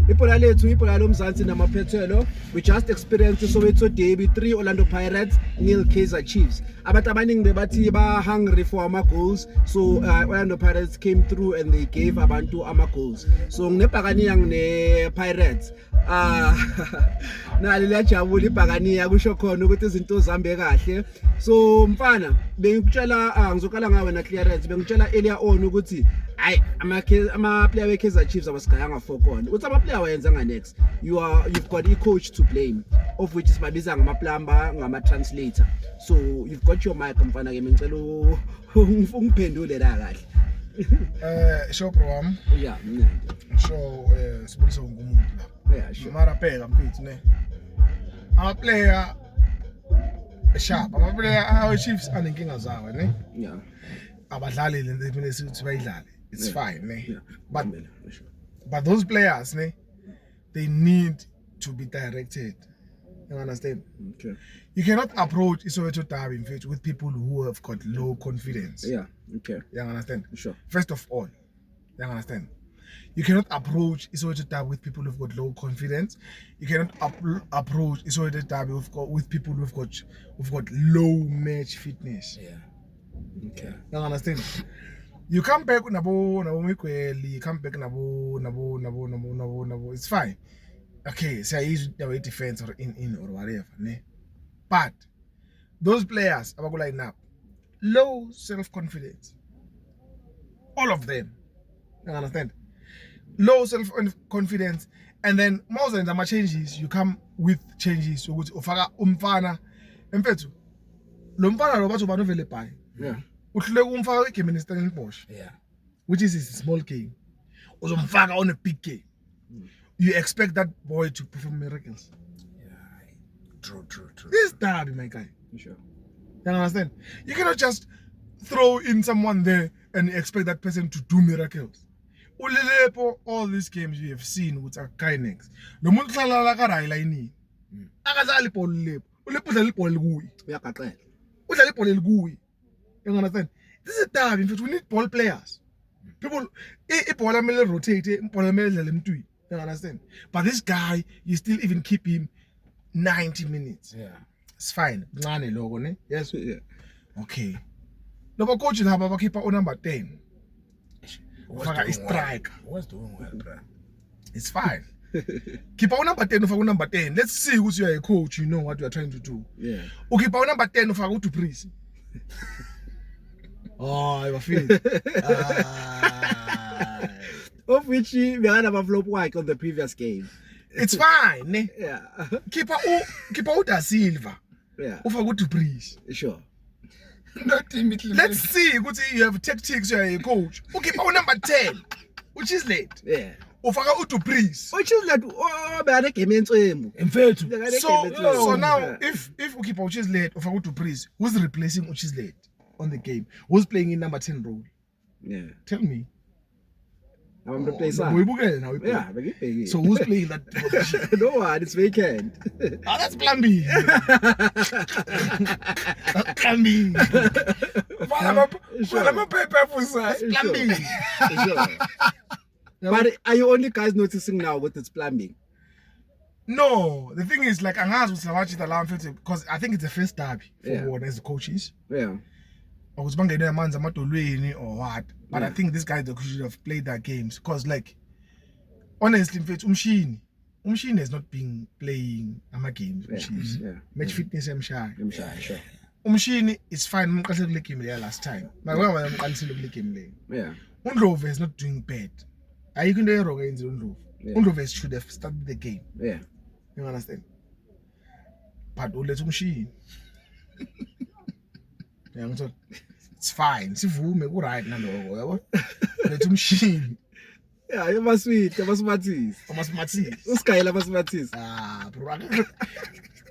Ibhola lethu ibhola lomzansi namaphethelo. We just experienced Soweto derby, 3 Orlando Pirates, 0 Kaizer Chiefs. Abantu abaningi bebathi ba hungry for ama goals. So Orlando Pirates came through and they gave abantu ama goals. So nginebhakaniya ngine Pirates. Nali liyajabula ibhakaniya kusho khona ukuthi izinto zambe kahle. So mfana bengikutshela ngizokala ngawe na clearance bengikutshela earlier on ukuthi hayi ama player we Kaizer Chiefs abasigayanga for kona. Uthi ama player wayenzanga next. You've got a coach to blame, of which is babiza ngama plumber ngama translator. So you've got your mic mfana ke ngicela ungiphendule la kahle. Sure bro wami. Yeah, mnandi. Sure sibonisa ngumuntu la. Yeah, sure. Mara phela mfethu ne. Ama player sharp, ama player our Chiefs anenkinga zawo ne. Yeah. Abadlali le nto esithi bayidlale. It's fine ne. Yeah. But those players ne, they need to be directed. You understand? Okay. You cannot approach Soweto derby in fact with people who have got low confidence. Yeah. Okay. You understand? Sure. First of all, you understand? You cannot approach Soweto derby with people who've got low confidence. You cannot approach Soweto derby with people who've got low match fitness. Yeah. Okay. You understand? You come back nabo Mikweli, you come back nabo. It's fine. Okay, say I use the defense or in or whatever, ne? But those players are line up low self-confidence. All of them. You understand? Low self-confidence, and then most of the changes you come with changes. So ufaka umfana emfethu lo mfana lo batho banovele bhayi. Yeah. Uhluleka umfaka igame in Stellenbosch. Yeah. Which is a small game. Uzomfaka on a big game. You expect that boy to perform miracles. Yeah. True. This derby, my guy. Sure. You understand? You cannot just throw in someone there and expect that person to do miracles. Ulilepo, all these games we have seen with Kynex. No muntu hlala la ka line. Akadlali ibhola ulilepo. Ulilepo udlala ibhola kuyi. Uyaqaqela. Udlala ibhola kuyi. You understand? This is a derby. In fact, we need ball players. People, ibhola mele rotate, ibhola mele dlala emntwini. You understand? But this guy, you still even keep him 90 minutes. Yeah. It's fine. Mncane logo ne? Yes. Yeah. Okay. Loba coach laba bakhipha number 10. Ufaka strike. What's doing well, bro? It's fine. Keep number 10 ufaka number 10. Let's see who's you are a coach, you know what you are trying to do. Yeah. Ukhipha number 10 ufaka to Prince. Oh, I feel. Of which we had a flop work on the previous game. It's fine, ne? Yeah. Keep out Da Silva. Yeah. Ufaka to Prince. Sure. Let's see. You have tactics. You are a coach. Okay, number 10, which is late. Yeah. Ufaka to Prince. Which is like bad game in So now, if Ukipa which is late, ufaka to Prince, who's replacing which is late on the game? Who's playing in number 10 role? Yeah. Tell me. I'm replacing. Yeah. So who's playing that position? No one. It's vacant. That's Plan B. Plan B. Follow paper for size. Plan B. Sure. But are you only guys noticing now with its plumbing? No, the thing is like angazi usawachi the lamb because I think it's the first derby for one as the coaches. Yeah. Or what? But I think this guy should have played that games because like honestly, Umshini has not been playing games. Yeah. Match fitness Sure. Umshini is fine. Last time. But Yeah. Undlovu is not doing bad. You can do it against Undlovu. Undlovu should have started the game. Yeah. You understand? But Umshini. Yeah, so it's fine. Sivume ku right naloko yabo. Lethu mshini. Yeah, you must sweet, you must matis. Uskayela must matis. Bro.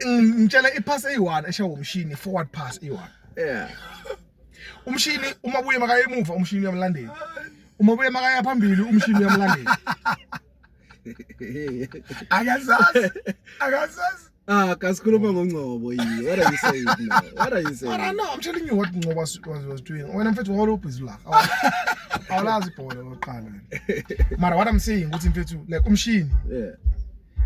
Ngitshela ipass eyi1 eshawo umshini forward pass eyi1. Yeah. Umshini uma buye makaya emuva umshini uyamlandela. Uma buye makaya phambili umshini uyamlandela. Akazazi. Kasikhuluma ngongcobo yini. What are you saying now? What are you saying? But no, I'm telling you what Ngoba was doing. When I'm fit all up is like. Awulazi ibhola loqala. Mara what I'm saying ukuthi mfethu like umshini. Yeah.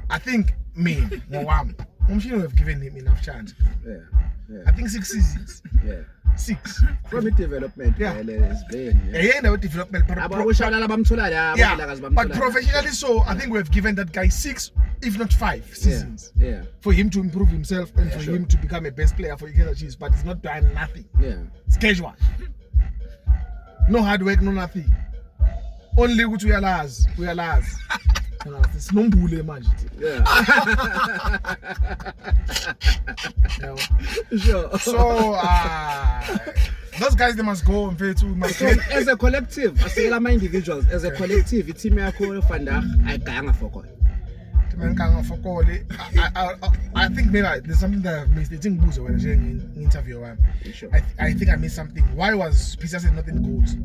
I think me ngowami. Umshini have given him enough chance. Yeah. I think 6 seasons. Yeah. 6. From development Yeah. is been. Yeah, no development but But professionally so I think we have given that guy 6 if not 5 seasons. Yeah. For him to improve himself and for sure. him to become a best player for Kaizer Chiefs, but he's not done nothing. Yeah. It's casual. No hard work, no nothing. Only ukuthi uyalazi. Sinombule manje. Yeah. Sure. So those guys they must go mfethu must go. As a collective, asikela ama individuals, as a collective, team yakho Vandag ayiganga fokol. I think maybe there's something that I've missed. I think Buzo when I interview him. Sure. I think I missed something. Why was Pisa said nothing goals?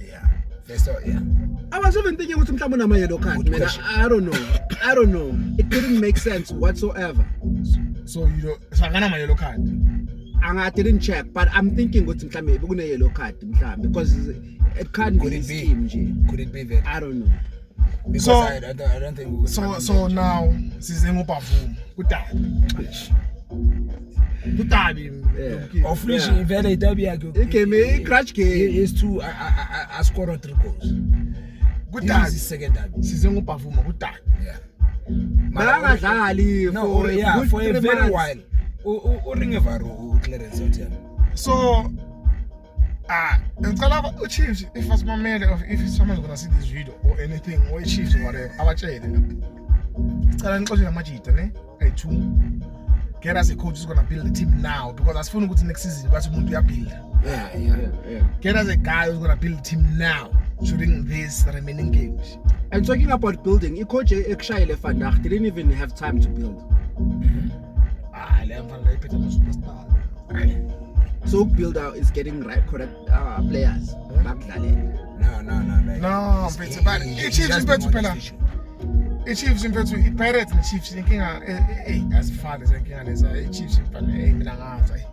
Yeah. First of all, yeah. I was even thinking ukuthi mhlawumbe unama yellow card. Man, I don't know. It didn't make sense whatsoever. So you know, so I'm my yellow card. I didn't check, but I'm thinking ukuthi mhlawumbe bekune yellow card mhlawumbe because it can't be this team nje. Could it be that? I don't know. Because So- I don't think we could. So now size ngopavuma. Kutabi. Yeah. Of which vele idabi yakhe. Igame crash game. Is to I scored 3 goals. This is Kutabi. second derby. Size ngopavuma kutabi. Yeah. Bangadlali No, for yeah, good for a 3 very months. while. Uringevaru Clarence Hotel. So ngicela uChiefs if asimamele or if someone's gonna see this video or anything or Chiefs or whatever abatshele lapha. Ngicela nixoxe namajita ne ayi2. Get us a coach who's gonna build the team now because asifuna ukuthi next season bathi umuntu uyabuild. Yeah. Get us a guy who's gonna build the team now during these remaining games. And talking about building, coach Ekshayele Vandag didn't even have time to build. Le mfana iphethe ama superstar. So build out is getting correct players. Bakudlalele. No. No, mfethu but iChiefs impethu phela. iChiefs impethu iPirates neChiefs inkinga asifane zenkinga leza iChiefs mfana mina ngazi.